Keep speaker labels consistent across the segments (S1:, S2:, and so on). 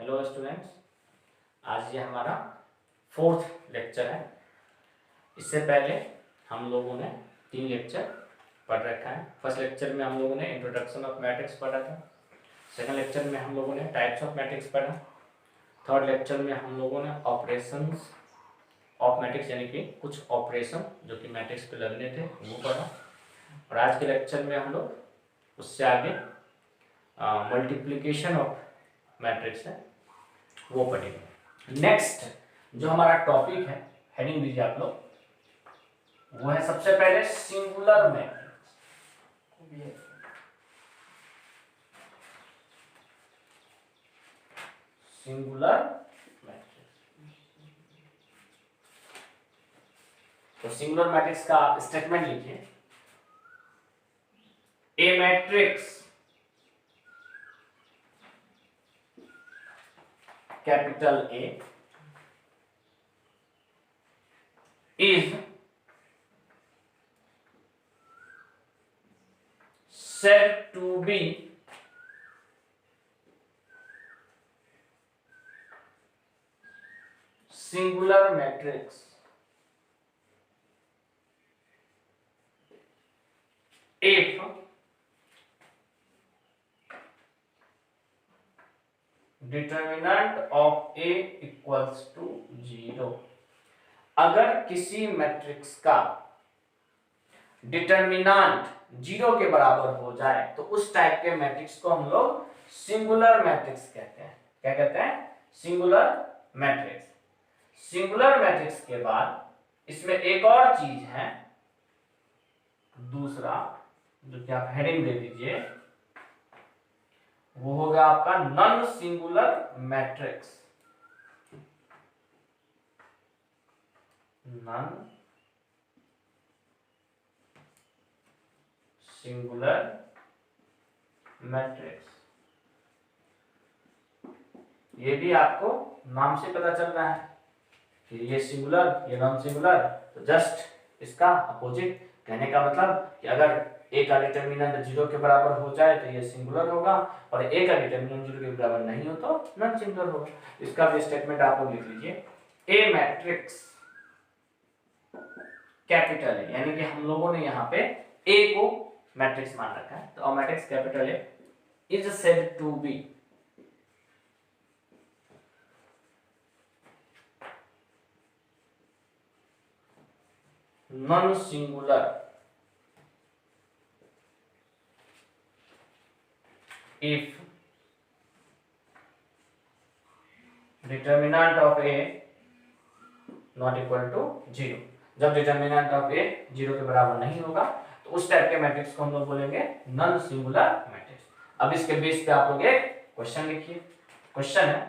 S1: Hello students, आज ये हमारा 4th लेक्चर है। इससे पहले हम लोगों ने 3 लेक्चर पढ़ रखा है। फर्स्ट लेक्चर में हम लोगों ने इंट्रोडक्शन ऑफ मैट्रिक्स पढ़ा था। सेकंड लेक्चर में हम लोगों ने टाइप्स ऑफ मैट्रिक्स पढ़ा। थर्ड लेक्चर में हम लोगों ने ऑपरेशंस ऑफ मैट्रिक्स यानी कि कुछ ऑपरेशन जो कि मैट्रिक्स पे लगने थे वो पढ़ा। और आज के लेक्चर में हम लोग उससे आगे मल्टीप्लिकेशन ऑफ मैट्रिक्स है वो पढ़ेंगे। नेक्स्ट जो हमारा टॉपिक है, हेडिंग दीजिए आप लोग, वो है सबसे पहले सिंगुलर मैट्रिक्स। Singular matrix. तो सिंगुलर मैट्रिक्स का आप स्टेटमेंट लिखिए। A matrix capital A is said to be singular matrix if determinant of A equals to 0। अगर किसी मैट्रिक्स का डिटर्मिनेंट 0 के बराबर हो जाए तो उस टाइप के मैट्रिक्स को हम लोग सिंगुलर मैट्रिक्स कहते हैं। क्या कहते हैं? Singular matrix. सिंगुलर मैट्रिक्स के बाद इसमें एक और चीज है, दूसरा जो कि आप हेडिंग दे दीजिए, वो होगा आपका non singular matrix. Non singular matrix. ये भी आपको नाम से पता चल रहा है कि ये सिंगुलर, ये नॉन सिंगुलर। तो जस्ट इसका अपोजिट कहने का मतलब कि अगर ए का डिटर्मिनेंट 0 के बराबर हो जाए तो ये सिंगुलर होगा और ए का डिटर्मिनेंट 0 के बराबर नहीं हो तो नॉन सिंगुलर होगा। इसका भी स्टेटमेंट आप लोग लिख लीजिए। ए मैट्रिक्स कैपिटल है, यानी कि हम लोगों ने यहाँ पे ए को मैट्रिक्स मान रखा है, तो matrix capital A is said to be non singular if determinant of A not equal to 0। जब डिटर्मिनेंट ऑफ A 0 के बराबर नहीं होगा तो उस टाइप के मैट्रिक्स को हम लोग बोलेंगे नॉन सिंगुलर मैट्रिक्स। अब इसके बेस पे आप लोग एक क्वेश्चन लिखिए। क्वेश्चन है,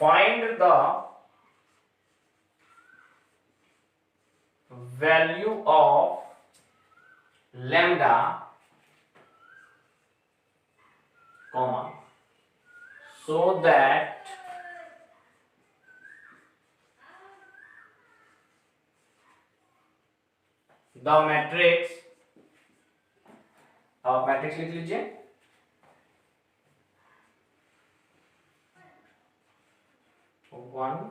S1: find the value of lambda comma so that the matrix, आप मैट्रिक्स लिख लीजिए, वन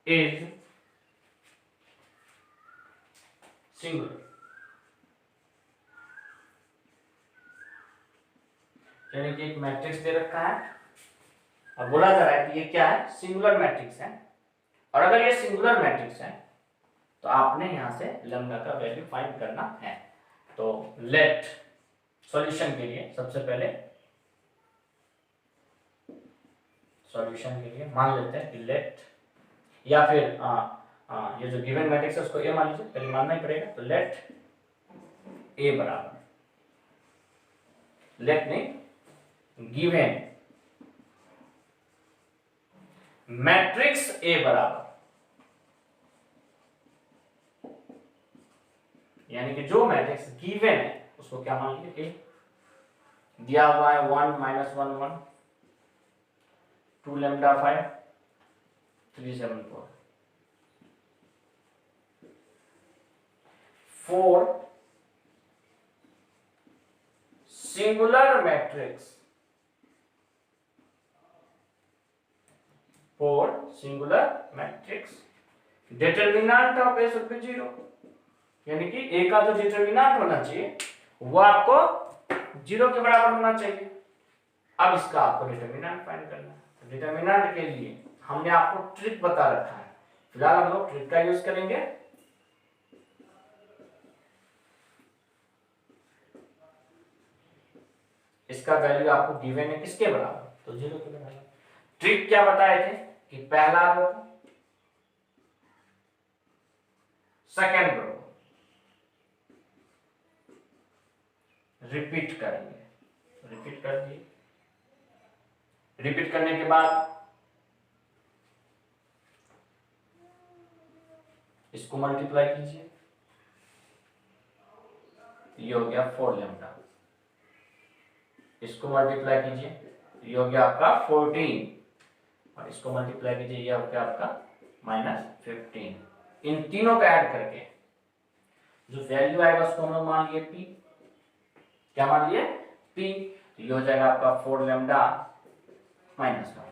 S1: is singular। यानी कि एक मैट्रिक्स दे रखा है और बोला जा रहा है कि ये क्या है? सिंगुलर मैट्रिक्स है। और अगर ये सिंगुलर मैट्रिक्स है तो आपने यहां से लैम्डा का वैल्यू फाइंड करना है। तो लेट सॉल्यूशन के लिए सबसे पहले सॉल्यूशन के लिए मान लेते हैं कि लेट, या फिर ये जो गिवन मैट्रिक्स है उसको ए मान लीजिए, पहले मानना ही पड़ेगा। तो लेट ए बराबर, लेट नहीं, गिवन मैट्रिक्स ए बराबर, यानी कि जो मैट्रिक्स गिवन है उसको क्या मान लीजिए? ए। दिया हुआ है 1 minus 1 1, 2 lambda 5, 3 7 4, 4 singular matrix, 4 singular matrix, determinant of A should be 0, यानी कि ए का जो डिटर्मिनेंट होना चाहिए वो आपको 0 के बराबर होना चाहिए। अब इसका आपको डिटर्मिनेंट फाइंड करना है। डिटर्मिनेंट के लिए हमने आपको ट्रिक बता रखा है, फिलहाल हम लोग ट्रिक का यूज करेंगे। इसका वैल्यू आपको गिवन है किसके बराबर, तो 0 के बराबर। ट्रिक क्या बताए थे कि पहला रो सेकेंड रो रिपीट करेंगे, रिपीट कर दिए। रिपीट करने के बाद इसको मल्टीप्लाई कीजिए, ये हो गया 4 लैम्डा, इसको मल्टीप्लाई कीजिए, ये हो गया आपका 14, और इसको मल्टीप्लाई कीजिए, ये हो गया आपका -15। इन तीनों को ऐड करके जो वैल्यू आएगा उसको हम लोग मान लिए p, क्या मान लिए p, ये हो जाएगा आपका 4 लैम्डा -1,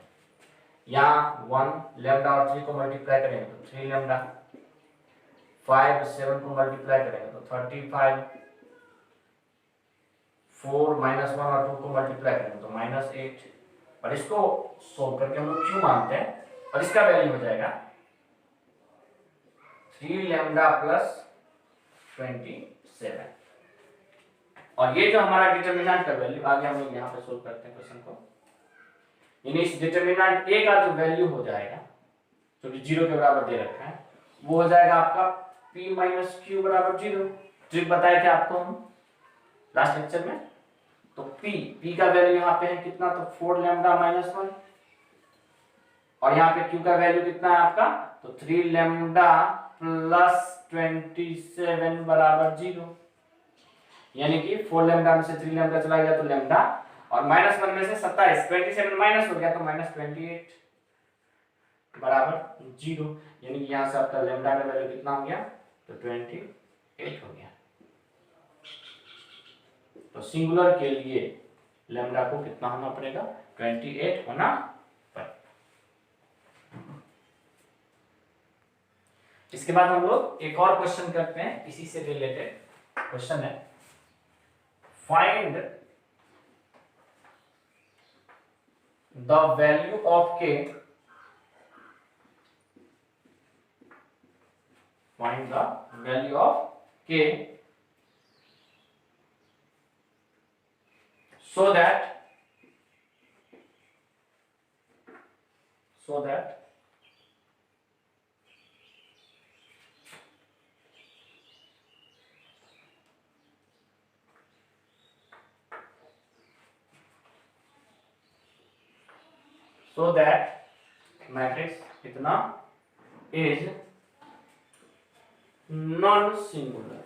S1: यहाँ 1 लैम्डा और 3 को मल्टीप्लाई करेंगे तो 3 लैम्डा, 5 7 को मल्टीप्लाई करेंगे तो 35, 4 -1 और 2 को मल्टीप्लाई करेंगे तो -8, और इसको सोल्व करके हम लोग क्यों मानते हैं, और इसका वैल्यू हो जाएगा 3 लैम्डा प्लस 27। और ये जो हमारा डिटर्मिनेंट का वैल्यू, आगे हम लोग यहाँ पे सोल्व करते हैं क्वेश्चन को, यानी इस डिटर्मिनेंट a का जो वैल्यू हो जाएगा जो कि 0 के बराबर दे रखा है, वो हो जाएगा आपका p माइनस q बराबर 0। ट्रिक बताया थे आपको हम लास्ट लेक्चर में। तो p का वैल्यू यहाँ पे है कितना, तो 4 लैम्डा -1, और यहाँ पे q का वैल्यू कितना है आपका, तो 3 लैम्डा प्लस 27 बराबर 0, यानी कि 4 लैम्डा में से 3 लैम्डा चला गया तो लैम्डा, और -1 में से 27, 27 माइनस हो गया तो -28 बराबर 0, यानी कि यहाँ से आपका लैम्डा का वैल्यू कितना हो गया, तो 28 हो गया। तो सिंगुलर के लिए लैम्डा को कितना होना पड़ेगा, 28 होना पड़ेगा। इसके बाद हम लोग एक और क्वेश्चन करते हैं, इसी से रिलेटेड क्वेश्चन है, find the value of k, find the value of k so that matrix इतना इज नॉन सिंगुलर।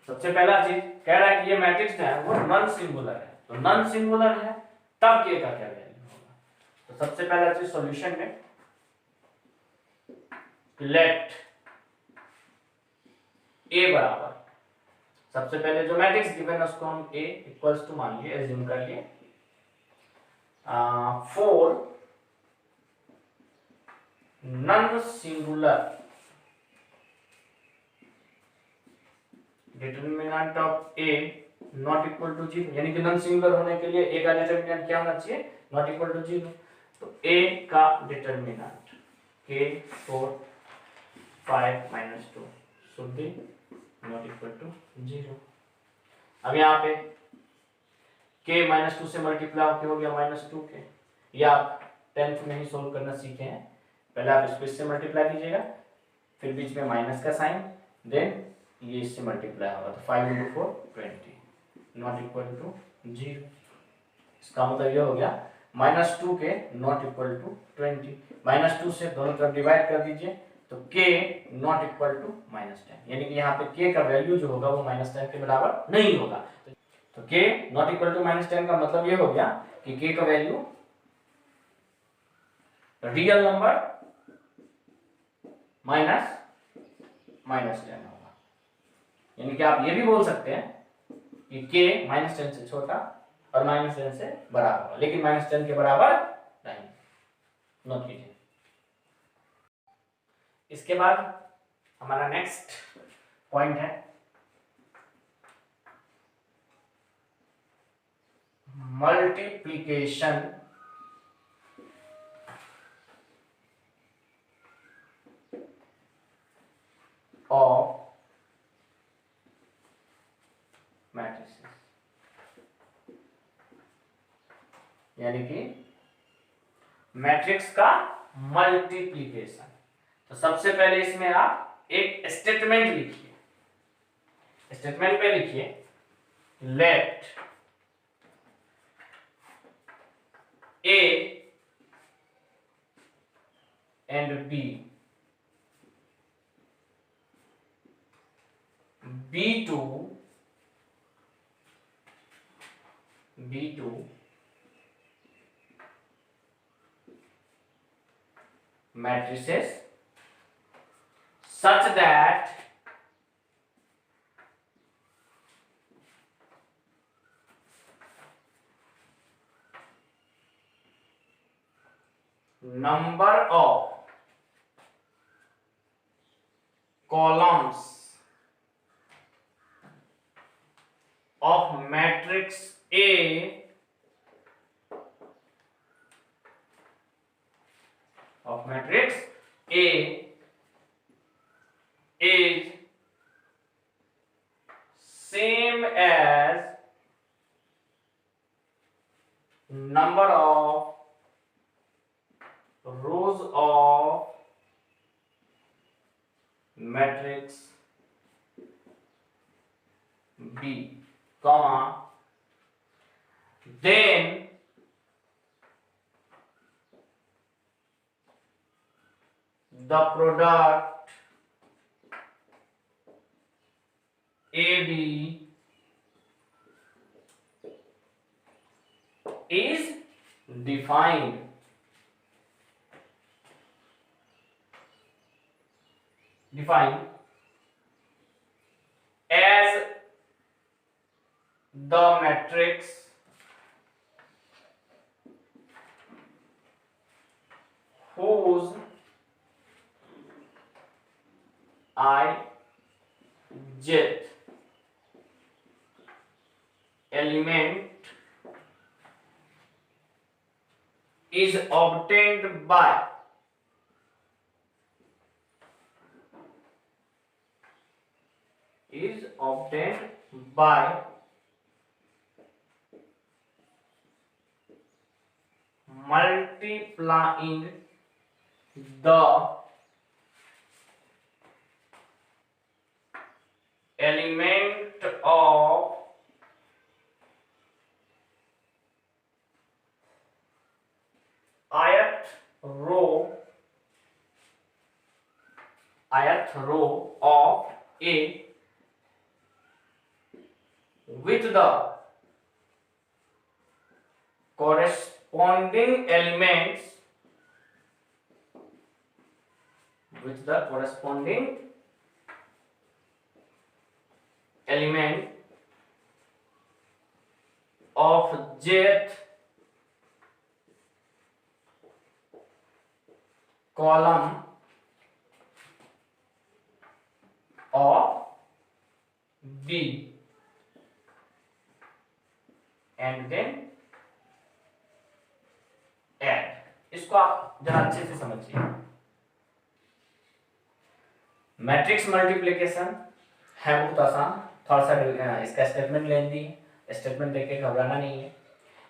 S1: सबसे पहला चीज कह रहा है कि ये मैट्रिक्स जो है वो नॉन सिंगुलर है, तो नॉन सिंगुलर है तब के का क्या वैल्यू होगा। तो सबसे पहला चीज सॉल्यूशन में लेट ए बराबर, सबसे पहले जो मैट्रिक्स गिवन है उसको हम a इक्वल्स टू मान लिए, एज्यूम कर लिए 4 non singular determinant of a not equal to 0, यानी कि नॉन सिंगुलर होने के लिए a का डिटर्मिनेंट क्या होना चाहिए, नॉट इक्वल टू 0। तो a का determinant k 4 5 -2 should be not equal to 0। अब यहाँ पे k -2 से मल्टीप्लाई होके हो गया -2 के, ये आप 10th में ही सोल्व करना सीखे हैं। पहले आप इसको इससे मल्टीप्लाई कीजिएगा, फिर बीच में माइनस का साइन, देन ये इससे मल्टीप्लाई होगा, तो 5 × 4 20 नॉट इक्वल टू 0। इसका मतलब ये हो गया -2 के नॉट इक्वल टू 20, -2 से दोनों तरफ डिवाइड कर दीजिए, तो k नॉट इक्वल टू -10, यानी कि यहाँ पे k का वैल्यू जो होगा वो -10 के बराबर नहीं होगा। तो k नॉट इक्वल टू -10 का मतलब ये हो गया कि k का वैल्यू रियल नंबर -10 होगा। यानी कि आप ये भी बोल सकते हैं कि k -10 से छोटा और -10 से बड़ा होगा, लेकिन -10 के बराबर नहीं। नोट कीजिए। इसके बाद हमारा नेक्स्ट पॉइंट है मल्टीप्लिकेशन ऑफ मैट्रिसेस, यानी कि मैट्रिक्स का मल्टीप्लिकेशन। तो सबसे पहले इसमें आप एक स्टेटमेंट लिखिए। स्टेटमेंट पे लिखिए late A and B2 matrices such that number of columns of matrix A is same as number of rows of matrix B, comma, then the product AB is defined as the matrix whose ijth element is obtained by multiplying the element of ith row of A with the corresponding elements of jth column of B, and then add। इसको आप जरा अच्छे से समझिए। Matrix multiplication है बहुत आसान, थोड़ा सा इसका स्टेटमेंट लेंदी है, स्टेटमेंट देख घबराना नहीं है।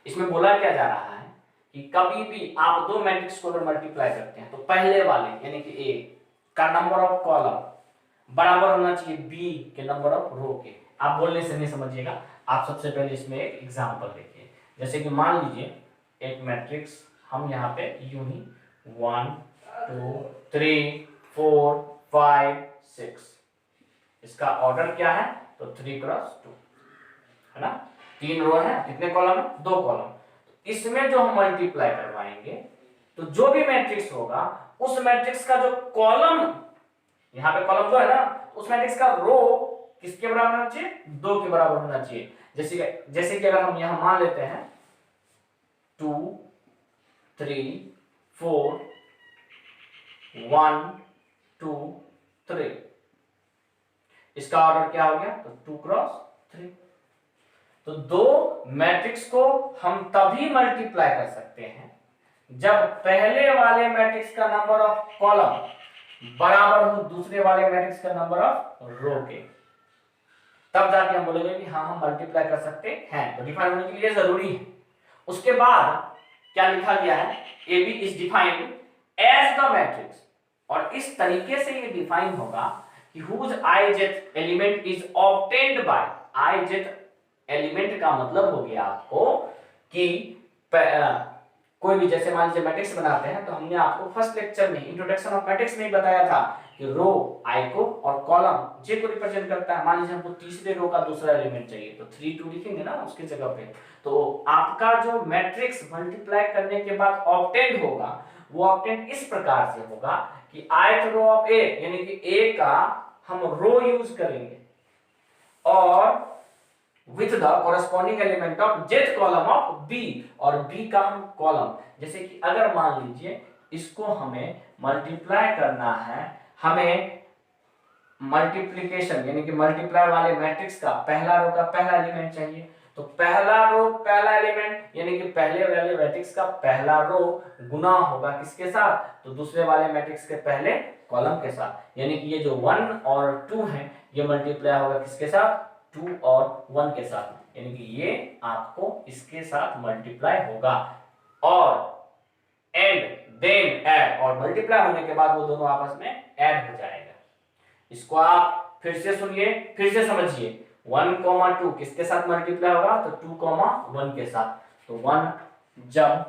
S1: इसमें बोला क्या जा रहा है कि कभी भी आप दो मैट्रिक्स को अगर मल्टीप्लाई करते हैं तो पहले वाले यानी कि ए का नंबर ऑफ कॉलम बराबर होना चाहिए बी के नंबर ऑफ रो के। आप बोलने से नहीं समझिएगा, आप सबसे पहले इसमें एक एग्जांपल देखिए। जैसे कि मान लीजिए एक मैट्रिक्स हम यहाँ पे यूं ही 1 2 3 4 5 6। इसका ऑर्डर क्या है? तो 3 क्रॉस 2 है ना। 3 रो है, कितने कॉलम है? 2 कॉलम। इसमें जो हम मल्टीप्लाई करवाएंगे तो जो भी मैट्रिक्स होगा उस मैट्रिक्स का जो कॉलम, यहाँ पे कॉलम जो है ना, उस मैट्रिक्स का रो किसके बराबर होना चाहिए? 2 के बराबर होना चाहिए। जैसे कि अगर हम यहां मान लेते हैं 2 3 4 1 2 3, इसका ऑर्डर क्या हो गया? तो 2 क्रॉस 3। तो दो मैट्रिक्स को हम तभी मल्टीप्लाई कर सकते हैं जब पहले वाले मैट्रिक्स का नंबर ऑफ कॉलम बराबर हो दूसरे वाले मैट्रिक्स का नंबर ऑफ रो के, तब जाके हम बोलेंगे कि हाँ हम मल्टीप्लाई कर सकते हैं। तो डिफाइन होने के लिए जरूरी है। उसके बाद क्या लिखा गया है? A B is defined as the matrix, और इस तरीके से ये डिफाइन होगा कि whose ijth element is obtained by. ijth element का मतलब हो गया आपको कि कोई भी, जैसे मान लीजिए मैट्रिक्स बनाते हैं तो हमने आपको फर्स्ट लेक्चर में इंट्रोडक्शन ऑफ मैट्रिक्स में बताया था कि रो आई को और कॉलम जे को रिप्रेजेंट करता है। मान लीजिए हमको तीसरे रो का दूसरा एलिमेंट चाहिए तो 3 2 लिखेंगे ना उसकी जगह पे। तो आपका जो मैट्रिक्स मल्टीप्लाई करने के बाद ऑब्टेन्ड होगा वो ऑब्टेन्ड इस प्रकार से होगा कि ith रो ऑफ ए, यानी कि ए का हम रो यूज करेंगे और with the corresponding element of jth column of b, और b का हम कॉलम, जैसे कि अगर मान लीजिए इसको हमें मल्टीप्लाई करना है, हमें मल्टीप्लिकेशन यानी कि मल्टीप्लाई वाले मैट्रिक्स का पहला रो का पहला एलिमेंट चाहिए। तो पहला रो पहला एलिमेंट यानी कि पहले वाले मैट्रिक्स का पहला रो गुना होगा किसके साथ? तो दूसरे वाले मैट्रिक्स के पहले कॉलम के साथ, यानी कि ये जो 1 और 2 है ये मल्टीप्लाई होगा किसके साथ? 2 और 1 के साथ, यानी कि ये आपको इसके साथ मल्टीप्लाई होगा और एंड देन ऐड, और मल्टीप्लाई होने के बाद वो दोनों आपस में ऐड हो जाएगा। इसको आप फिर से सुनिए, फिर से समझिए। 1 2 किसके साथ मल्टीप्लाई होगा? तो 2 1 के साथ। तो 1 जब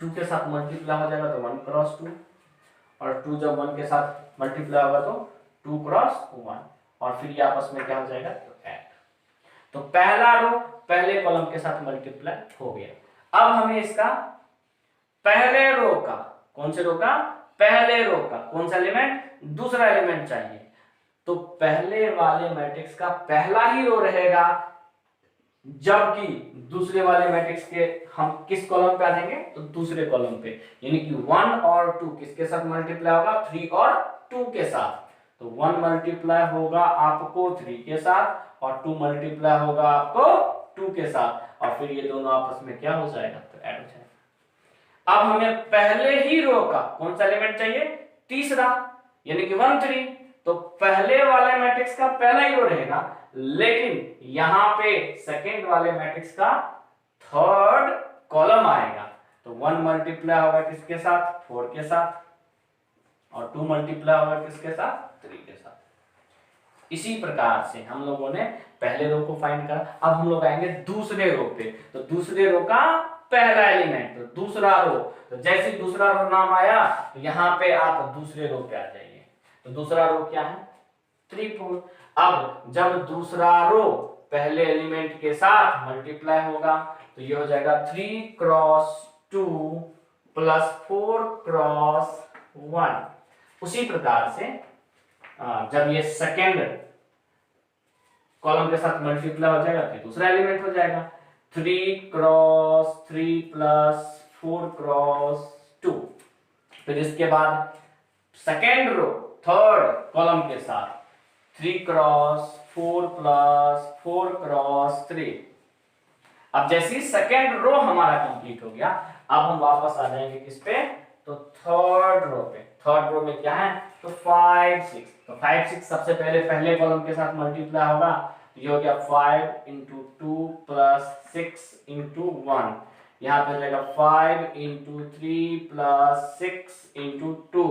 S1: 2 के साथ मल्टीप्लाई हो जाएगा तो 1 क्रॉस 2, और 2 जब 1 के साथ मल्टीप्लाई होगा तो 2 क्रॉस 1, और फिर ये आपस में क्या हो जाएगा? तो ऐड। तो पहला रो पहले कॉलम के साथ मल्टीप्लाई हो गया। अब हमें इसका पहले रो का, कौन से रो का? पहले रो का कौन सा एलिमेंट? दूसरा एलिमेंट चाहिए। तो पहले वाले मैट्रिक्स का पहला ही रो रहेगा, जबकि दूसरे वाले मैट्रिक्स के हम किस कॉलम पे आ जाएंगे? तो दूसरे कॉलम पे, यानी कि 1 और 2 किसके साथ मल्टीप्लाई होगा? 3 और 2 के साथ। तो 1 मल्टीप्लाई होगा आपको 3 के साथ और 2 मल्टीप्लाई होगा आपको 2 के साथ, और फिर ये दोनों आपस में क्या हो जाएगा? तो ऐड हो जाएगा। अब हमें पहले ही रो का कौन सा एलिमेंट चाहिए? तीसरा, यानी कि 1 3। तो पहले वाले मैट्रिक्स का पहला ही रो रहेगा, लेकिन यहां पे सेकेंड वाले मैट्रिक्स का थर्ड कॉलम आएगा। तो 1 मल्टीप्लाई होगा किसके साथ? 4 के साथ, और 2 मल्टीप्लाई होगा किसके साथ? 3 के साथ। इसी प्रकार से हम लोगों ने पहले रो को फाइंड करा। अब हम लोग आएंगे दूसरे रो पे। तो दूसरे रो का पहला एलिमेंट, तो दूसरा रो, तो जैसे दूसरा रो नाम आया तो यहाँ पे आप दूसरे रो पे आ जाइए। तो दूसरा रो क्या है? 3 4। अब जब दूसरा रो पहले एलिमेंट के साथ मल्टीप्लाई होगा तो ये हो जाएगा 3 क्रॉस 2 प्लस 4 क्रॉस 1। उसी प्रकार से जब ये सेकेंड कॉलम के साथ मल्टीप्लाई हो जाएगा फिर दूसरा एलिमेंट हो जाएगा 3 क्रॉस 3 प्लस 4 क्रॉस 2। फिर इसके बाद सेकेंड रो थर्ड कॉलम के साथ 3 क्रॉस 4 प्लस 4 क्रॉस 3। अब जैसे ही सेकेंड रो हमारा कंप्लीट हो गया, अब हम वापस आ जाएंगे किस पे? तो थर्ड रो पे। थर्ड रो में क्या है? तो 5 6। तो 5 6 सबसे पहले पहले कॉलम के साथ मल्टीप्लाई होगा, तो ये हो गया 5 इंटू 2 प्लस 6 इंटू 1। यहाँ पे जाएगा 5 इंटू 3 प्लस 6 इंटू 2।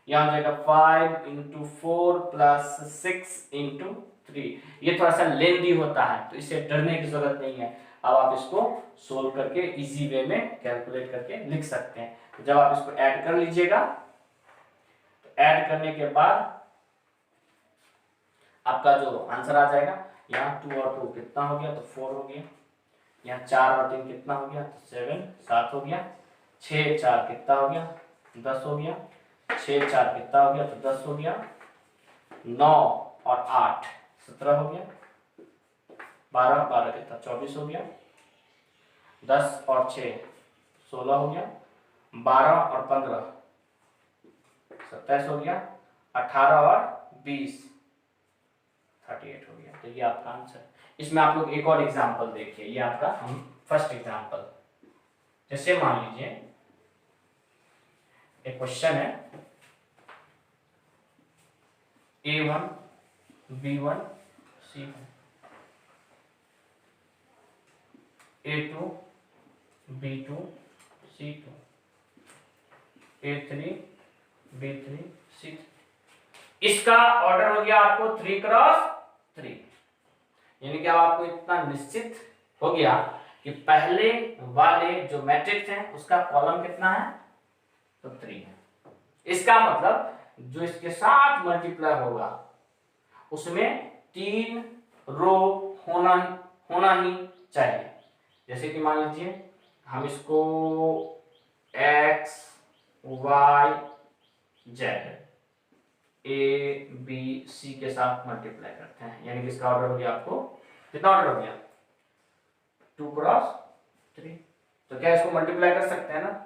S1: यहाँ हो जाएगा 5 इंटू 4 प्लस 6 इंटू 3। ये थोड़ा सा लेंदी होता है तो इसे डरने की जरूरत नहीं है। अब आप इसको सोल्व करके इजी वे में कैलकुलेट करके लिख सकते हैं। तो जब आप इसको ऐड कर लीजिएगा, ऐड करने के बाद आपका जो आंसर आ जाएगा, यहाँ 2 और 2 कितना हो गया, तो 4 हो गया। यहाँ 4 और 3 कितना हो गया, तो 7, 7 हो गया। 6 4 कितना हो गया, 10 हो गया। 6 4 कितना हो गया, तो 10 हो गया। 9 और 8 17 हो गया। 12 12 कितना, 24 हो गया। 10 और 6 16 हो गया। 12 और 15 27 हो गया। 18 और 20 38 हो गया। तो ये आपका आंसर। इसमें आप लोग एक और एग्जांपल देखिए, ये आपका हम फर्स्ट एग्जांपल। जैसे मान लीजिए एक क्वेश्चन है A1 B1 C1 A2 B2 C2 A3 B3 C3। इसका ऑर्डर हो गया आपको 3 क्रॉस 3, यानी कि अब आपको इतना निश्चित हो गया कि पहले वाले जो मैट्रिक्स है उसका कॉलम कितना है, तो 3 है। इसका मतलब जो इसके साथ मल्टीप्लाई होगा उसमें 3 रो होना ही चाहिए। जैसे कि मान लीजिए हम इसको x y z A B C के साथ मल्टीप्लाई करते हैं, यानी कि इसका ऑर्डर हो गया आपको कितना ऑर्डर हो गया, 2 क्रॉस 3। तो क्या इसको मल्टीप्लाई कर सकते हैं ना,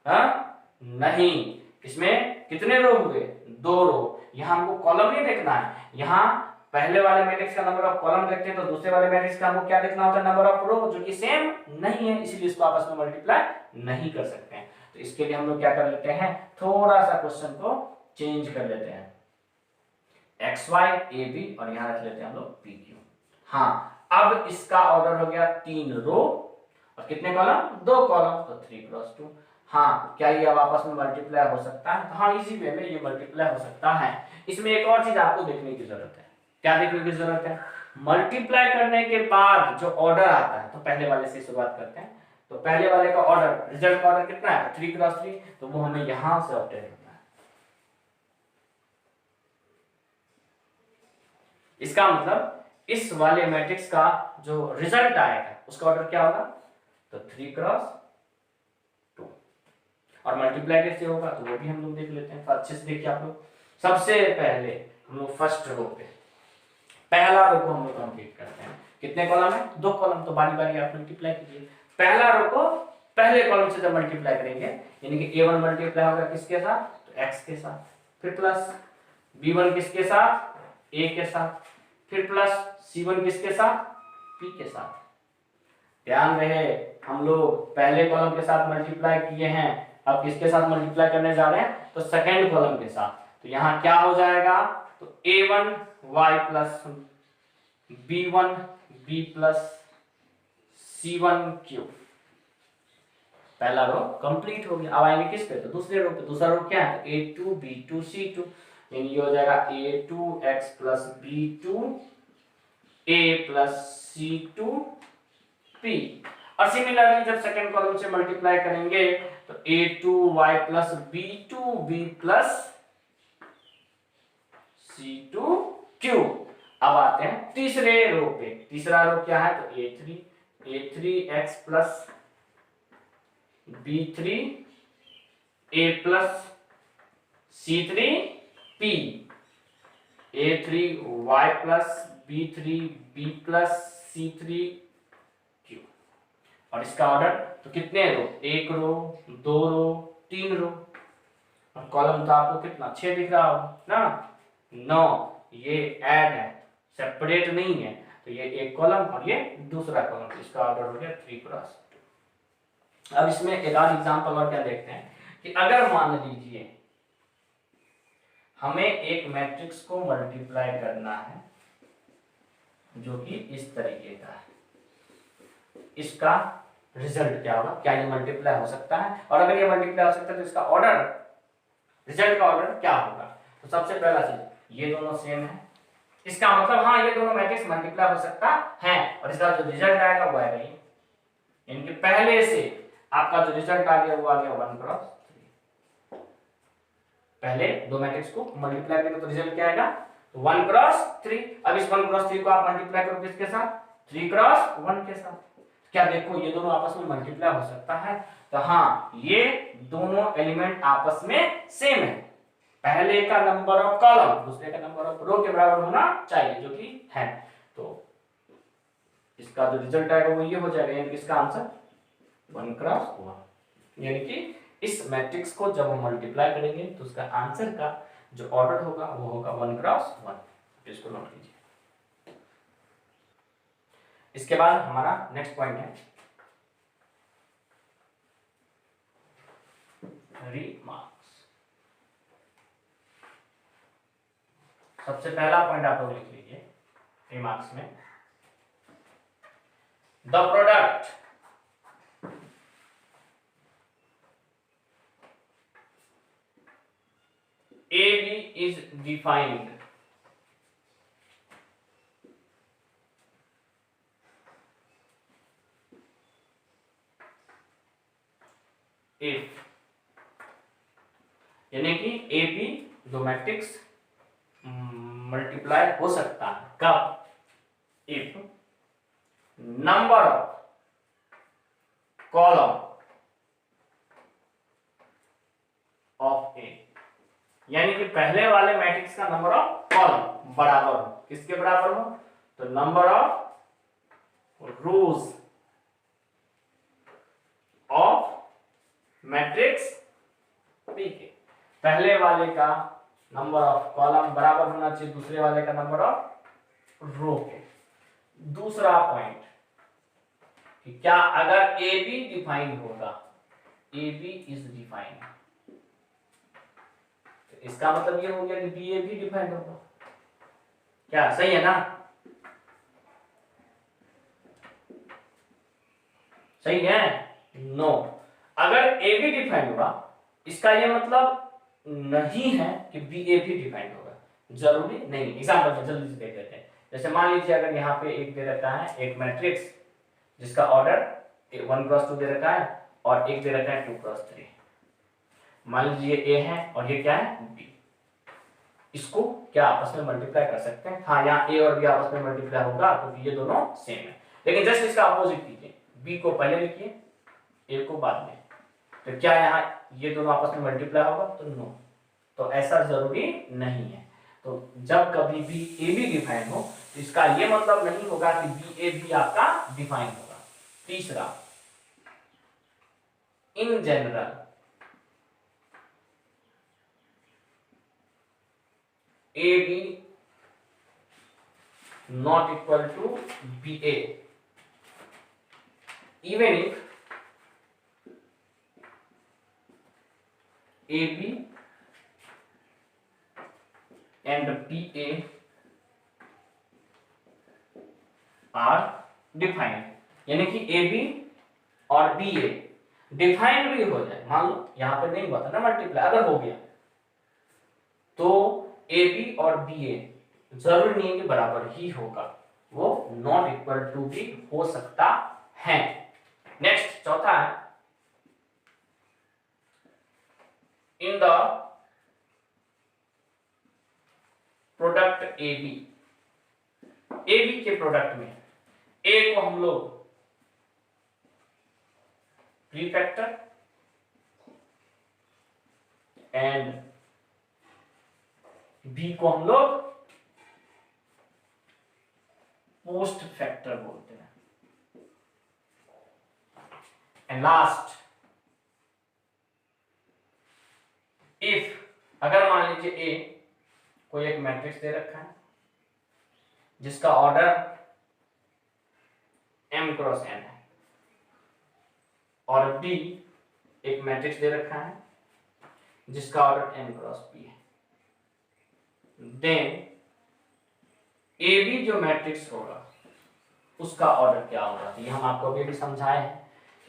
S1: हाँ नहीं, इसमें कितने रो हुए, 2 रो। यहाँ हमको कॉलम नहीं देखना है, यहाँ पहले वाले मैट्रिक्स का नंबर ऑफ कॉलम देखते हैं तो दूसरे वाले मैट्रिक्स का हमको क्या देखना होता है, नंबर ऑफ रो, जो कि सेम नहीं है, इसलिए इसको आपस में मल्टीप्लाई नहीं कर सकते हैं। तो इसके लिए हम लोग क्या कर लेते हैं, थोड़ा सा क्वेश्चन को चेंज कर लेते हैं, एक्स वाई ए बी और यहाँ रख लेते हैं हम लोग पी क्यू। हाँ, अब इसका ऑर्डर हो गया 3 रो और कितने कॉलम, 2 कॉलम, तो 3 क्रॉस 2। हाँ, क्या ये अब आपस में मल्टीप्लाई हो सकता है, तो हाँ इसी वे में ये मल्टीप्लाई हो सकता है। इसमें एक और चीज आपको देखने की जरूरत है, क्या देखने की जरूरत है, मल्टीप्लाई करने के बाद जो ऑर्डर आता है, तो पहले वाले से शुरुआत करते हैं। तो पहले वाले का ऑर्डर, रिजल्ट का ऑर्डर कितना है, 3 क्रॉस 3, तो वो हमें यहां से ऑब्टेन करना है। इसका मतलब इस वाले मैट्रिक्स का जो रिजल्ट आएगा उसका ऑर्डर क्या होगा, तो 3 क्रॉस 2। और मल्टीप्लाई कैसे होगा, तो वो भी हम लोग देख लेते हैं। अच्छे से देखिए आप लोग, सबसे पहले हम लोग फर्स्ट रो पे पहला रो को हम लोग कंप्लीट करते हैं। कितने कॉलम है, 2 कॉलम, तो बारी बारी आप मल्टीप्लाई कीजिए। पहला रो को पहले कॉलम से जब मल्टीप्लाई करेंगे, यानी कि A1 मल्टीप्लाई होगा किसके साथ, तो x के साथ, फिर प्लस B1 किसके साथ, A के साथ, फिर प्लस C1 किसके साथ, P के साथ। ध्यान रहे हम लोग पहले कॉलम के साथ मल्टीप्लाई किए हैं, अब किसके साथ मल्टीप्लाई करने जा रहे हैं, तो सेकेंड कॉलम के साथ। तो यहाँ क्या हो जाएगा, तो A1 y plus B1 B plus C1 Q। पहला रो कंप्लीट हो गया। अब आएंगे किस पे, तो दूसरे रो पे। दूसरा रो क्या है, तो A2 B2 C2, यानी ये हो जाएगा A2 x plus B2 A plus C2 P। और सिमिलरली जब सेकेंड कॉलम से मल्टीप्लाई करेंगे तो A2 y plus B2 B plus C2 Q। अब आते हैं तीसरे रो पे। तीसरा रो क्या है, तो A3 x plus B3 A plus C3 P। A3 y plus B3 B plus C3 Q। और इसका ऑर्डर तो कितने रो, 1 रो 2 रो 3 रो, और कॉलम तो आपको कितना 6 दिख रहा होगा ना, 9। ये ऐड है, सेपरेट नहीं है, तो ये एक कॉलम और ये दूसरा कॉलम, इसका ऑर्डर हो गया 3 क्रॉस 2। अब इसमें एक आध एग्जांपल और क्या देखते हैं कि अगर मान लीजिए हमें एक मैट्रिक्स को मल्टीप्लाई करना है जो कि इस तरीके का है, इसका रिजल्ट क्या होगा, क्या ये मल्टीप्लाई हो सकता है, और अगर ये मल्टीप्लाई हो सकता है तो इसका ऑर्डर, रिजल्ट का ऑर्डर क्या होगा। तो सबसे पहला चीज, ये दोनों सेम है, इसका मतलब हाँ ये दोनों मैट्रिक्स मल्टीप्लाई हो सकता है, और इसका जो रिजल्ट आएगा वो आएगा ये, यानी कि पहले से आपका जो रिजल्ट आ गया वो आ गया 1 क्रॉस 3। पहले दो मैट्रिक्स को मल्टीप्लाई करेंगे तो रिजल्ट क्या आएगा, 1 क्रॉस 3। अब इस 1 क्रॉस 3 को आप मल्टीप्लाई करो किसके साथ, 3 क्रॉस 1 के साथ। क्या देखो ये दोनों आपस में मल्टीप्लाई हो सकता है, तो हाँ ये दोनों एलिमेंट आपस में सेम है, पहले का नंबर ऑफ कॉलम दूसरे का नंबर ऑफ रो के बराबर होना चाहिए, जो कि है। तो इसका जो रिजल्ट आएगा वो ये हो जाएगा, यानी कि इसका आंसर 1 क्रॉस 1। यानी कि इस मैट्रिक्स को जब हम मल्टीप्लाई करेंगे तो उसका आंसर का जो ऑर्डर होगा वो होगा 1 क्रॉस 1। इसको नोट कीजिए। इसके बाद हमारा नेक्स्ट पॉइंट है रिमार्क्स। सबसे पहला पॉइंट आप लोग लिख लीजिए रिमार्क्स में, the product AB is defined if, यानी कि AB दो मैट्रिक्स मल्टीप्लाई हो सकता है कब, if number of column of A, यानी कि पहले वाले मैट्रिक्स का नंबर ऑफ कॉलम बराबर हो, किसके बराबर हो, तो number of rose of matrix P के, पहले वाले का नंबर ऑफ कॉलम बराबर होना चाहिए दूसरे वाले का नंबर ऑफ रो के। दूसरा पॉइंट कि क्या अगर ए बी डिफाइंड होगा, ए बी इज डिफाइंड, तो इसका मतलब ये हो गया कि बी ए भी डिफाइंड होगा। क्या सही है ना, सही है, नो। अगर ए बी डिफाइंड होगा इसका ये मतलब नहीं है कि बी ए भी डिफाइंड होगा, जरूरी नहीं। एग्जांपल में जल्दी से देख लेते हैं। जैसे मान लीजिए अगर यहाँ पे एक दे रखा है एक मैट्रिक्स जिसका ऑर्डर 1 क्रॉस 2 दे रखा है और एक दे रखा है 2 क्रॉस 3। मान लीजिए ए है और ये क्या है बी, इसको क्या आपस में मल्टीप्लाई कर सकते हैं, हाँ यहाँ ए और बी आपस में मल्टीप्लाई होगा क्योंकि ये दोनों सेम है। लेकिन जस्ट इसका अपोजिट कीजिए, बी को पहले लिखिए ए को बाद में, तो क्या यहाँ ये दोनों आपस में मल्टीप्लाई होगा, तो नो। तो ऐसा जरूरी नहीं है। तो जब कभी भी ए बी डिफाइन हो तो इसका ये मतलब नहीं होगा कि बी ए भी आपका डिफाइन होगा। तीसरा, in general A B not equal to B A even if AB and BA are defined, यानी कि AB और BA डिफाइंड भी हो जाए। मान लो यहां पे नहीं हुआ था ना मल्टीप्लाई, अगर हो गया तो AB और BA जरूरी नहीं है कि बराबर ही होगा, वो नॉट इक्वल टू भी हो सकता है। नेक्स्ट चौथा है, in the product AB, AB के प्रोडक्ट में A को हम लोग प्रीफैक्टर एंड B को हम लोग पोस्ट फैक्टर बोलते हैं। एंड लास्ट, इफ अगर मान लीजिए ए कोई एक मैट्रिक्स दे रखा है जिसका ऑर्डर m क्रॉस n है और B एक मैट्रिक्स दे रखा है जिसका ऑर्डर m क्रॉस p है, देन ए बी जो मैट्रिक्स होगा उसका ऑर्डर क्या होगा। ये हम आपको अभी भी समझाए हैं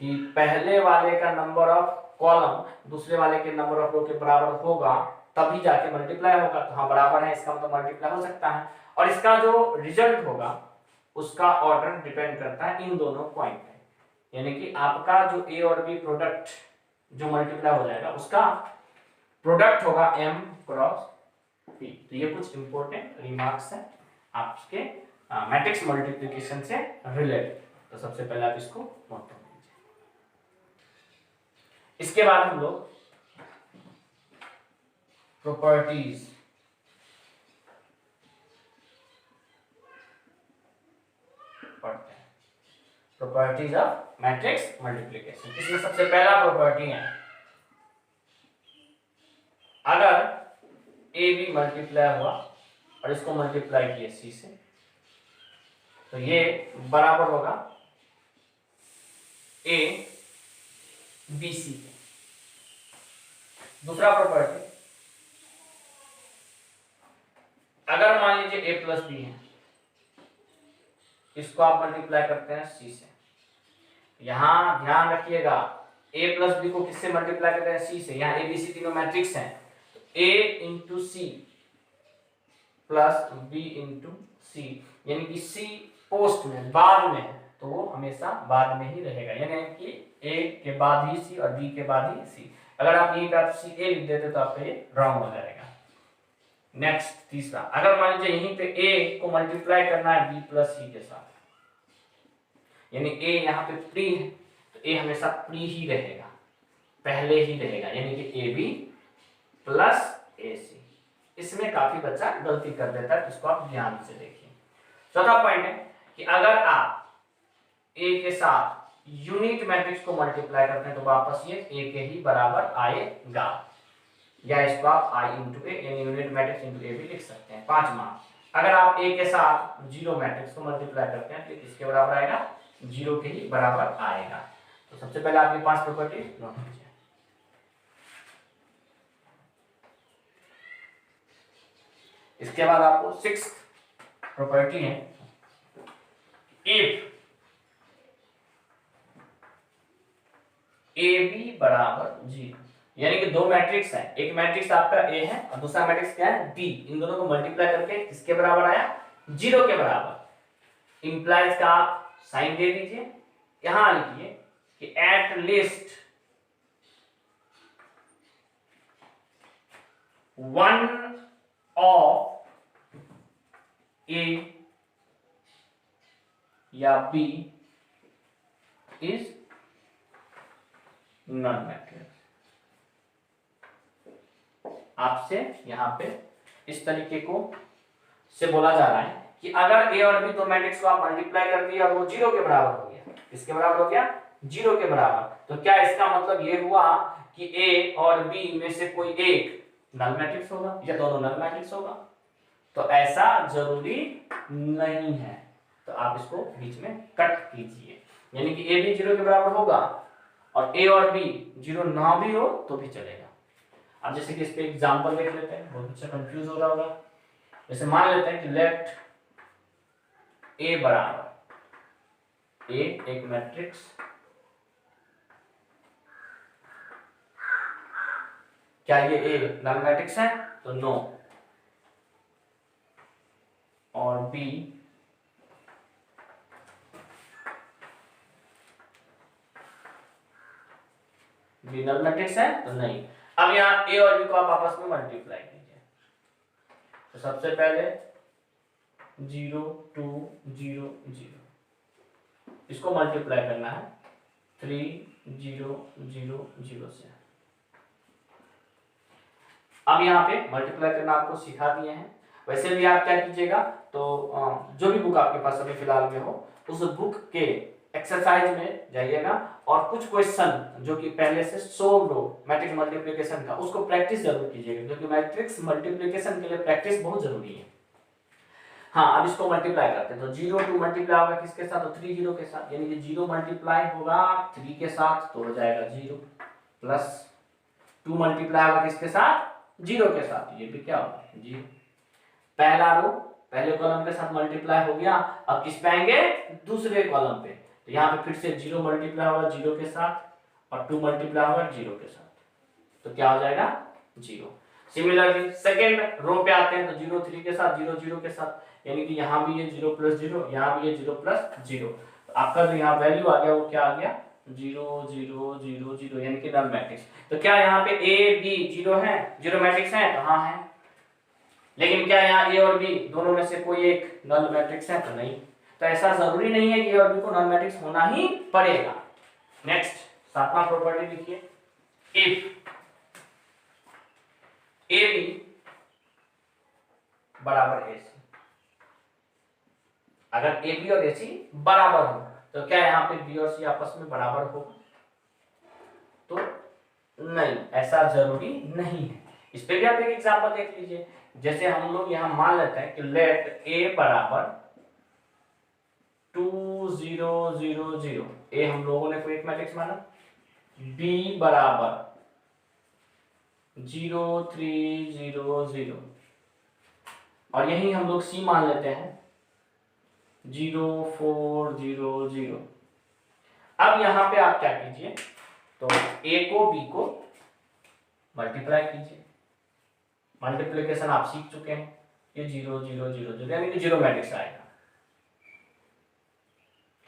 S1: कि पहले वाले का नंबर ऑफ कॉलम दूसरे वाले के नंबर ऑफ रो के बराबर होगा तभी जाके मल्टीप्लाई होगा। तो हाँ बराबर है, इसका मतलब मल्टीप्लाई हो सकता है। और इसका जो रिजल्ट होगा उसका ऑर्डर डिपेंड करता है इन दोनों पॉइंट पे, यानी कि आपका जो ए और बी प्रोडक्ट जो मल्टीप्लाई हो जाएगा उसका प्रोडक्ट होगा m क्रॉस p। तो ये कुछ इंपॉर्टेंट रिमार्क्स हैं आपके मैट्रिक्स मल्टीप्लिकेशन से रिलेटेड। तो सबसे पहले आप इसको नोट कर लीजिए। इसके बाद हम लोग प्रॉपर्टीज पढ़ते हैं, प्रॉपर्टीज ऑफ मैट्रिक्स मल्टीप्लिकेशन। इसमें सबसे पहला प्रॉपर्टी है, अगर ए बी मल्टीप्लाई हुआ और इसको मल्टीप्लाई किए सी से, तो ये बराबर होगा ए बी सी के। दूसरा प्रॉपर्टी, अगर मान लीजिए ए प्लस बी है, इसको आप मल्टीप्लाई करते हैं सी से। यहां ध्यान रखिएगा, ए प्लस बी को किससे मल्टीप्लाई करते हैं? सी से। यहां ए बी सी तीनों मैट्रिक्स हैं, तो A into C plus B into C, यानी कि सी पोस्ट में, बाद में, तो वो हमेशा बाद में ही रहेगा, यानी कि ए के बाद ही सी और बी के बाद ही सी। अगर आप यहीं पे आप सी ए लिख देते तो आपका ये रॉन्ग हो जाएगा। नेक्स्ट तीसरा, अगर मान लीजिए यहीं पे ए को मल्टीप्लाई करना है बी प्लस सी के साथ, यानी ए यहाँ पे प्री है, तो ए हमेशा प्री ही रहेगा, पहले ही रहेगा, यानी कि ए बी प्लस ए सी। इसमें काफी बच्चा गलती कर देता है, इसको आप ध्यान से देखिए। चौथा पॉइंट है कि अगर आप ए के साथ यूनिट मैट्रिक्स को मल्टीप्लाई करते हैं तो वापस ये ए के ही बराबर आएगा, या इसको आप आई इंटू ए यानी यूनिट मैट्रिक्स इंटू ए भी लिख सकते हैं। पांचवा, अगर आप ए के साथ जीरो मैट्रिक्स को मल्टीप्लाई करते हैं तो किसके बराबर आएगा? जीरो के ही बराबर आएगा। तो सबसे पहले आप ये 5 प्रॉपर्टी नोट कीजिए। इसके बाद आपको 6th प्रॉपर्टी है, इफ ए बी बराबर जीरो, यानी कि दो मैट्रिक्स है, एक मैट्रिक्स आपका ए है और दूसरा मैट्रिक्स क्या है? बी। इन दोनों को मल्टीप्लाई करके किसके बराबर आया? जीरो के बराबर। इंप्लाइज का साइन दे दीजिए, यहां लिखिए कि एट लीस्ट वन ऑफ ए या बी इज नॉन मैट्रिक्स। आपसे यहां पे इस तरीके को से बोला जा रहा है कि अगर ए और बी दो मैट्रिक्स को आप मल्टीप्लाई कर दिए और वो जीरो के बराबर हो गया, किसके बराबर हो गया? जीरो के बराबर, तो क्या इसका मतलब ये हुआ कि ए और बी में से कोई एक नल मैट्रिक्स होगा या दोनों नल मैट्रिक्स होगा? तो ऐसा जरूरी नहीं है, तो आप इसको बीच में कट कीजिए, यानी कि ए भी जीरो के बराबर होगा और ए और बी जीरो ना भी हो तो भी चलेगा। अब जैसे कि इस पे एग्जांपल देख लेते हैं, बहुत अच्छा कंफ्यूज हो रहा होगा। जैसे मान लेते हैं कि लेट ए बराबर ए एक मैट्रिक्स, क्या ये ए नल मैट्रिक्स है? तो नो। और बी नल मैट्रिक्स है? तो नहीं। अब यहाँ ए और बी को आप आपस में मल्टीप्लाई कीजिए, तो सबसे पहले 0 2 0 0, इसको मल्टीप्लाई करना है 3 0 0 0 से। अब यहाँ पे मल्टीप्लाई करना आपको सिखा दिए हैं। वैसे भी आप क्या कीजिएगा, तो जो भी बुक आपके पास अभी फिलहाल में हो, उस बुक के एक्सरसाइज में जाइएगा और कुछ क्वेश्चन जो कि पहले से सोल्व हो मैट्रिक्स मल्टीप्लिकेशन का, उसको प्रैक्टिस जरूर कीजिएगा, क्योंकि मैट्रिक्स मल्टीप्लिकेशन के लिए प्रैक्टिस बहुत जरूरी है। हाँ, अब इसको मल्टीप्लाई करते हैं, तो 0 2 मल्टीप्लाई होगा किसके साथ? तो 3 0 के साथ, यानी कि 0 मल्टीप्लाई होगा 3 के साथ तो हो जाएगा 0, प्लस 2 मल्टीप्लाई होगा किसके साथ? 0 के साथ, ये भी क्या होगा? 0। पहला रो पहले कॉलम के साथ मल्टीप्लाई हो गया, अब किस पे आएंगे? दूसरे कॉलम पे, तो यहाँ पे फिर से 0 मल्टीप्लाई होगा 0 के साथ और 2 मल्टीप्लाई होगा 0 के साथ, तो क्या हो जाएगा? 0। सिमिलरली सेकेंड रो पे आते हैं, तो 0 3 के साथ 0 0 के साथ, यानी कि यहाँ भी ये 0 प्लस 0, यहाँ भी ये 0 प्लस 0, तो आपका जो यहाँ वैल्यू आ गया वो क्या आ गया? जीरो जीरो जीरो जीरो यानी कि नल मैट्रिक्स। तो क्या यहाँ पे ए बी जीरो है, जीरो मैट्रिक्स है? तो हाँ है। लेकिन क्या यहाँ ए और बी दोनों में से कोई एक नल मैट्रिक्स है? तो नहीं। तो ऐसा जरूरी नहीं है कि ए और बी को नल मैट्रिक्स होना ही पड़ेगा। नेक्स्ट 7वां प्रॉपर्टी लिखिए, इफ ए बी बराबर ए सी। अगर ए बी और ए सी बराबर हो तो क्या यहाँ पे बी और सी आपस में बराबर होगा? तो नहीं, ऐसा जरूरी नहीं है। इस पे भी आप एक एग्जांपल देख लीजिए। जैसे हम लोग यहाँ मान लेते हैं कि लेट ए बराबर 2 0 0 0, ए हम लोगों ने कोई एक मैट्रिक्स माना, बी बराबर 0 3 0 0, और यही हम लोग सी मान लेते हैं 0 4 0 0। अब यहां पे आप क्या कीजिए, तो ए को बी को मल्टीप्लाई कीजिए। मल्टीप्लिकेशन आप सीख चुके हैं, ये 0 0 0 0 यानी कि जीरो मैट्रिक्स आएगा।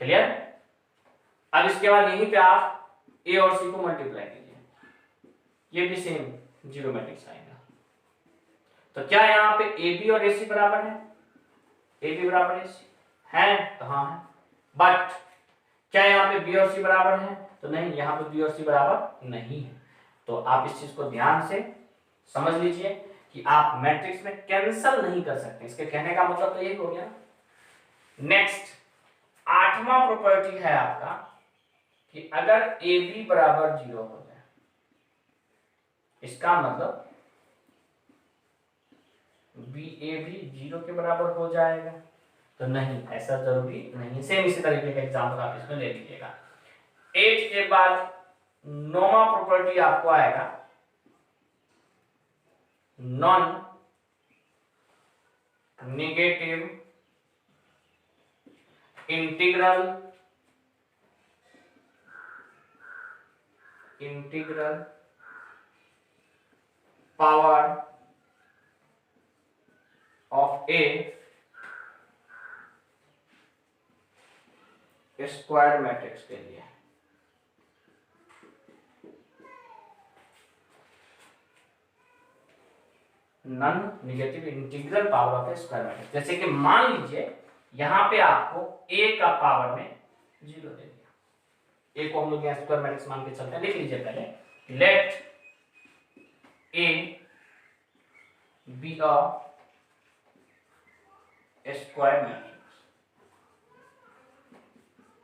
S1: क्लियर? अब इसके बाद यहीं पे आप ए और सी को मल्टीप्लाई कीजिए, ये भी सेम जीरो मैट्रिक्स आएगा। तो क्या यहाँ पे ए बी और ए सी बराबर है? ए बी बराबर ए सी है? तो हाँ है। बट क्या यहाँ पे बी और सी बराबर है? तो नहीं, यहाँ पे बी और सी बराबर नहीं है। तो आप इस चीज को ध्यान से समझ लीजिए कि आप मैट्रिक्स में कैंसिल नहीं कर सकते। इसके कहने का मतलब तो यही हो गया। नेक्स्ट 8वां प्रॉपर्टी है आपका कि अगर ए बी बराबर 0 हो जाए, इसका मतलब बी ए भी 0 के बराबर हो जाएगा? तो नहीं, ऐसा जरूरी नहीं। सेम इसी तरीके का एग्जांपल आप इसमें ले लीजिएगा। 8 के बाद 9वां प्रॉपर्टी आपको आएगा non negative integral power of A square matrix के लिए। Non negative integral power of A square matrix. जैसे कि मान लीजिए यहां पे आपको a का पावर में 0 दे दिया। a को हम लोग यहाँ स्क्वायर मैट्रिक्स मान के चलते हैं। लिख लीजिए पहले, let a be a square matrix.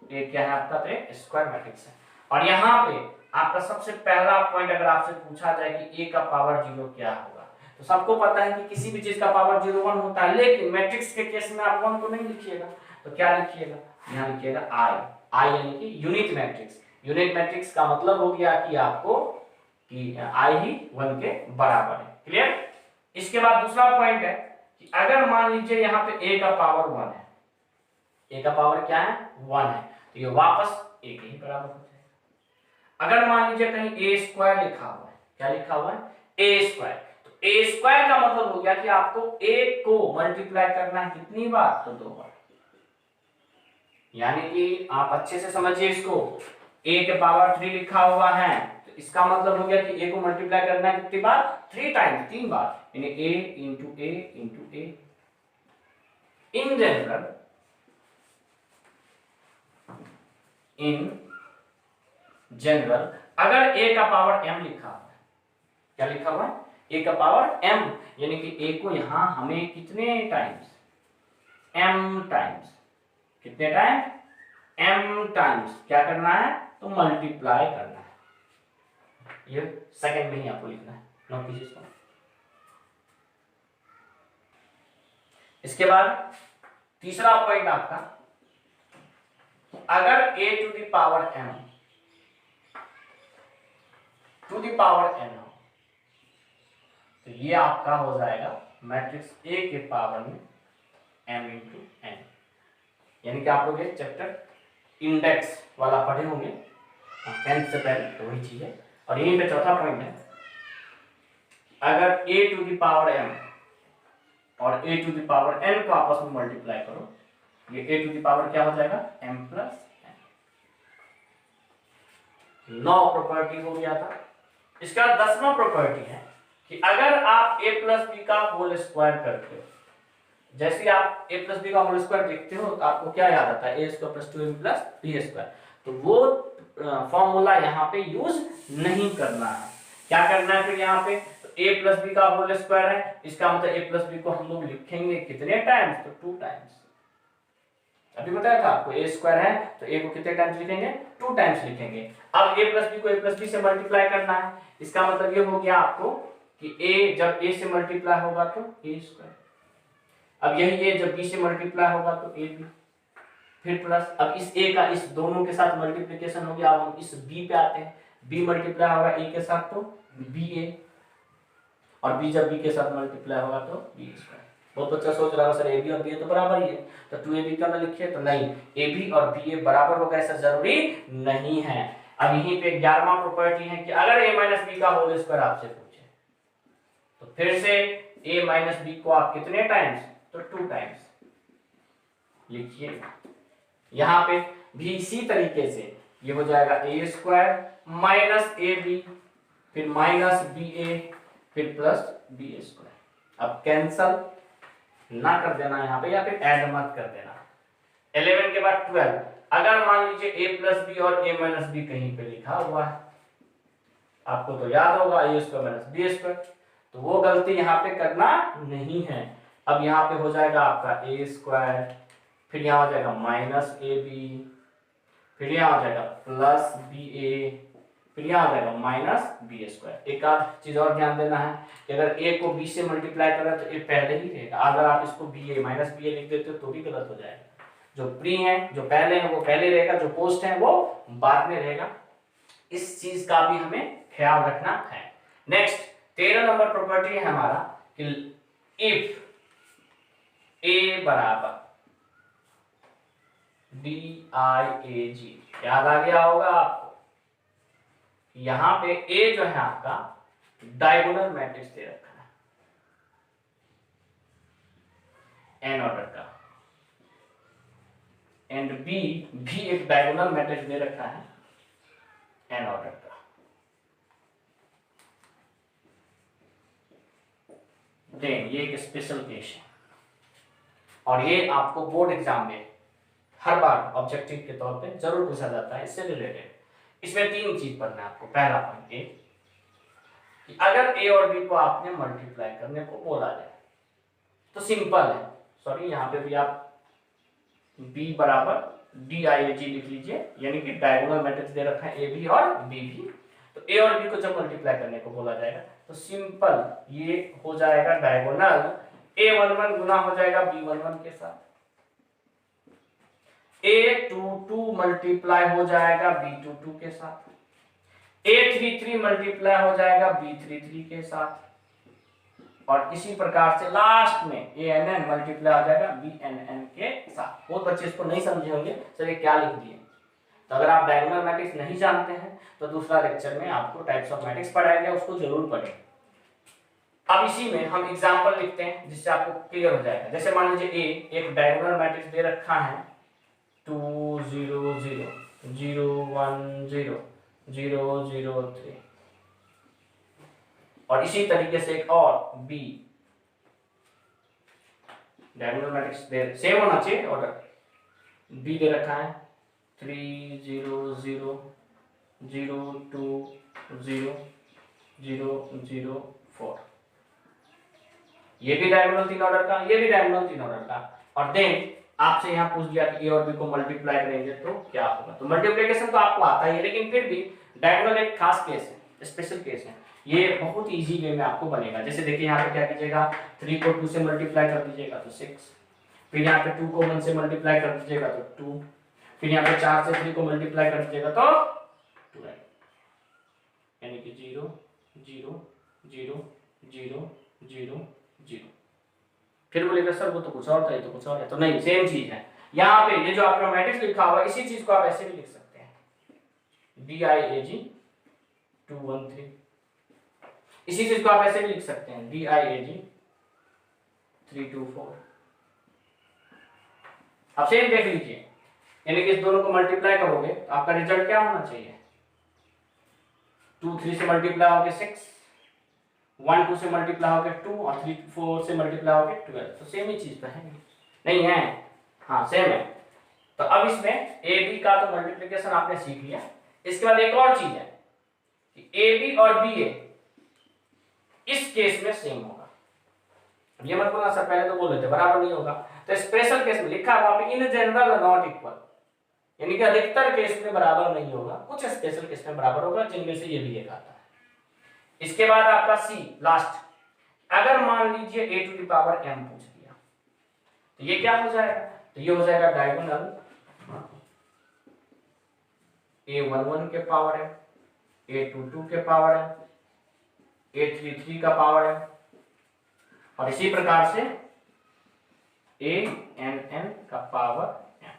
S1: ये क्या है आपका? तो एक स्क्वायर मैट्रिक्स है। और यहाँ पे आपका सबसे पहला पॉइंट अगर आपसे पूछा जाए कि a का पावर 0 क्या होगा, तो सबको पता है कि किसी भी चीज का पावर 0 1 होता है, लेकिन मैट्रिक्स के केस में आप 1 तो नहीं लिखिएगा। तो क्या लिखिएगा? यहाँ लिखिएगा आई यानी कि यूनिट मैट्रिक्स। यूनिट मैट्रिक्स का मतलब हो गया कि आपको कि आई ही 1 के बराबर है। क्लियर? इसके बाद दूसरा पॉइंट है कि अगर मान लीजिए यहाँ पे a का पावर 1 है, a का पावर क्या है? 1 है, तो ये वापस a के ही बराबर हो जाएगा। अगर मान लीजिए कहीं a स्क्वायर लिखा हुआ है, क्या लिखा हुआ है? a square. तो a स्क्वायर का मतलब हो गया कि आपको a को मल्टीप्लाई करना है कितनी बार? तो 2 बार। यानी कि आप अच्छे से समझिए इसको, a के पावर 3 लिखा हुआ है, तो इसका मतलब हो गया कि a को मल्टीप्लाई करना है कितनी बार? 3 टाइम्स, 3 बार। यानी a into a into a। In general अगर a का पावर m लिखा हुआ है, क्या लिखा हुआ है? a का पावर m, यानी कि a को यहां हमें कितने टाइम्स? m times. कितने टाइम? m टाइम्स क्या करना है? तो मल्टीप्लाई करना है। ये सेकंड में ही आपको लिखना है, नोट कीजिए इसको। इसके बाद तीसरा पॉइंट आपका, अगर a to the power m to the power n हो, तो ये आपका हो जाएगा मैट्रिक्स a के पावर में m इंटू n। यानी कि आप लोग ये चैप्टर इंडेक्स वाला पढ़े होंगे 10th से पहले, तो वही चीज है। और यहीं पे चौथा पॉइंट है, अगर a to the power m और a to the power n को आपस में मल्टीप्लाई करो, ये a टू द पावर क्या हो जाएगा? m plus n। 9 प्रॉपर्टी हो गया था। इसका 10वां प्रॉपर्टी है कि अगर आप a प्लस बी का होल स्क्वायर करते हो, जैसे ही आप a प्लस बी का होल स्क्वायर देखते हो तो आपको क्या याद आता है, a square plus 2ab plus B square. तो वो फॉर्मूला यहाँ पे यूज नहीं करना है। क्या करना है फिर यहाँ पे, तो a प्लस बी का होल स्क्वायर है, इसका मतलब a प्लस बी को हम लोग लिखेंगे कितने टाइम्स, तो 2 टाइम्स। अभी बताया था आपको a स्क्वायर है तो a को कितने टाइम्स लिखेंगे, 2 टाइम्स लिखेंगे। अब a प्लस बी को a प्लस बी से मल्टीप्लाई करना है, इसका मतलब ये हो गया आपको कि a जब a से मल्टीप्लाई होगा तो a स्क्वायर, अब यही a जब b से मल्टीप्लाई होगा तो ab, फिर प्लस, अब इस a का इस दोनों के साथ मल्टीप्लिकेशन हो गया। अब हम इस b पे आते हैं, b मल्टीप्लाई होगा a के साथ तो ba, और b जब b के साथ मल्टीप्लाई होगा तो b स्क्वायर। बहुत बच्चा सोच रहा है सर ab और ba तो बराबर ही है, तो 2ab क्यों ना लिखिए, तो नहीं, ab और ba बराबर होगा ऐसा जरूरी नहीं है। अब यहीं पे 11वां प्रॉपर्टी है कि अगर a माइनस बी का होल स्क्वायर आपसे पूछे तो फिर से a माइनस बी को आप कितने टाइम्स, तो 2 टाइम्स लिखिए। यहाँ पे भी इसी तरीके से ये हो जाएगा a square minus A B, फिर माइनस बी ए, फिर प्लस बी स्क्वायर। अब कैंसल ना कर देना यहाँ पे, या फिर ऐड मत कर देना। 11 के बाद 12, अगर मान लीजिए a प्लस बी और a माइनस बी कहीं पे लिखा हुआ है, आपको तो याद होगा a square minus B square, तो वो गलती यहाँ पे करना नहीं है। अब यहाँ पे हो जाएगा आपका a स्क्वायर, फिर यहाँ हो जाएगा माइनस ए बी, फिर यहाँ हो जाएगा प्लस बी ए, फिर यहाँ हो जाएगा माइनस बी स्क्वायर। एक आध चीज और ध्यान देना है कि अगर a को b से मल्टीप्लाई करें तो a पहले ही रहेगा, अगर आप इसको बी ए माइनस बी ए लिख देते हो तो भी गलत हो जाएगा। जो प्री है, जो पहले है वो पहले रहेगा, जो पोस्ट है वो बाद में रहेगा। इस चीज का भी हमें ख्याल रखना है। नेक्स्ट 13 नंबर प्रॉपर्टी है हमारा कि इफ a बराबर DIAG, याद आ गया होगा आपको, यहां पे a जो है आपका डायगोनल मैट्रिक्स दे रखा है n ऑर्डर का, एंड b भी एक डायगोनल मैट्रिक्स दे रखा है n ऑर्डर का। देन ये एक स्पेशल केस है और ये आपको बोर्ड एग्जाम में हर बार ऑब्जेक्टिव के तौर पे जरूर पूछा जाता है इससे रिलेटेड। इसमें 3 चीज पढ़ना है आपको। पहला पॉइंट ए कि अगर a और b को आपने मल्टीप्लाई करने को बोला जाए तो सिंपल है, सॉरी यहाँ पे भी आप b बराबर DIAG लिख लीजिए, यानी कि डायगोनल मैट्रिक्स दे रखा है AB और BB। तो a और b को जब मल्टीप्लाई करने को बोला जाएगा तो सिंपल ये हो जाएगा डायगोनल, a11 गुना हो जाएगा b11 के साथ, a22 मल्टीप्लाई हो जाएगा b22 के साथ, a33 मल्टीप्लाई हो जाएगा b33 के साथ, और इसी प्रकार से लास्ट में ann मल्टीप्लाई हो जाएगा bnn के साथ। बहुत बच्चे इसको नहीं समझे होंगे सर ये क्या लिख दिए, तो अगर आप डायगोनल मैट्रिक्स नहीं जानते हैं तो दूसरा लेक्चर में आपको टाइप्स ऑफ मैट्रिक्स पढ़ाया गया, उसको जरूर पढ़ें। अब इसी में हम एग्जांपल लिखते हैं जिससे आपको क्लियर हो जाएगा। जैसे मान लीजिए a एक डायगोनल मैट्रिक्स दे रखा है 2 0 0 0 1 0 0 0 3, और इसी तरीके से एक और b डायगोनल मैट्रिक्स दे सेम होना चाहिए, ऑर्डर b दे रखा है 3 0 0 0 2 0 0 0 4, ये भी डायगोनल 3 ऑर्डर का, ये भी डायगोनल 3 ऑर्डर का। और देन आपसे यहाँ पूछ दिया कि a और b को मल्टीप्लाई करेंगे तो क्या होगा, तो मल्टीप्लिकेशन तो आपको आता ही है, लेकिन फिर भी डायगोनल एक खास केस है, स्पेशल केस है, ये बहुत इजी वे में आपको बनेगा। जैसे देखिए यहाँ पे क्या कीजिएगा, 3 को 2 से मल्टीप्लाई कर दीजिएगा तो 6, फिर यहाँ पे 2 को 1 से मल्टीप्लाई कर दीजिएगा तो 2, फिर यहाँ पे 4 से 3 को मल्टीप्लाई कर दीजिएगा तो 12, यानी कि 0 0 0 0 0 0। फिर बोलेगा सर वो तो कुछ और था, ये तो कुछ और है, तो नहीं, सेम चीज है। यहाँ पे ये जो आपका मैट्रिक्स लिखा हुआ है इसी चीज को आप ऐसे भी लिख सकते हैं DIAG 2 1 3, इसी चीज को आप ऐसे भी लिख सकते हैं DIAG 3 2 4। आप सेम देख लीजिए, यानी कि इस दोनों को मल्टीप्लाई करोगे तो आपका रिजल्ट क्या होना चाहिए, 2 3 से मल्टीप्लाई होके 6, 1 2 से मल्टीप्लाई होके 2 और 3 4 से मल्टीप्लाई होके 12। तो सेम ही चीज तो है, नहीं है? हाँ सेम है। तो अब इसमें ए बी का तो मल्टीप्लिकेशन आपने सीख लिया। इसके बाद एक और चीज है कि ए बी और बी ए इस केस में सेम होगा। ये मत बोलना सर पहले तो बोल रहे थे बराबर नहीं होगा, तो स्पेशल केस में लिखा हुआ इन जनरल नॉट इक्वल, यानी कि अधिकतर केस में बराबर नहीं होगा, कुछ स्पेशल केस में बराबर होगा, जिनमें से ये भी एक आता है। इसके बाद आपका सी लास्ट, अगर मान लीजिए a to the power m पूछ दिया तो ये क्या हो जाएगा? तो ये हो जाएगा डायगोनल a11 के पावर है, a22 के पावर है, a33 का पावर है, और इसी प्रकार से ann का पावर m।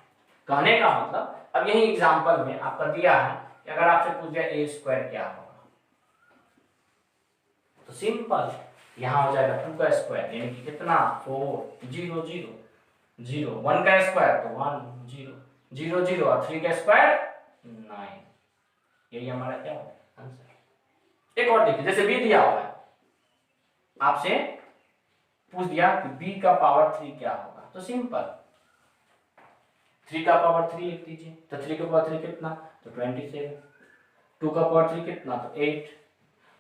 S1: कहने का मतलब अब यही एग्जांपल में आपका दिया है कि अगर आपसे पूछ दिया a स्क्वायर क्या होगा, तो सिंपल यहां हो जाएगा 2 का स्क्वायर यानी कि कितना 4 0 0 0, 1 का स्क्वायर तो 1 0 0 0 और 3 का स्क्वायर 9। यही हमारा क्या होगा आंसर। एक और देखिए, जैसे b दिया हुआ है, आपसे पूछ दिया कि b का पावर 3 क्या होगा, तो सिंपल 3 का पावर 3 लिख दीजिए। तो 3 का पावर 3 कितना, तो 27, 2 का पावर 3 कितना, तो 8,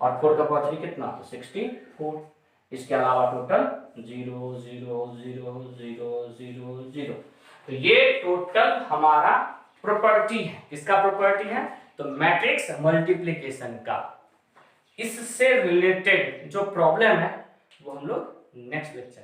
S1: और 4 का पावर 3 कितना, तो 64। इसके अलावा टोटल 0 0 0 0 0 0। तो ये टोटल हमारा प्रॉपर्टी है। किसका प्रॉपर्टी है? तो मैट्रिक्स मल्टीप्लिकेशन का। इससे रिलेटेड जो प्रॉब्लम है वो हम लोग नेक्स्ट लेक्चर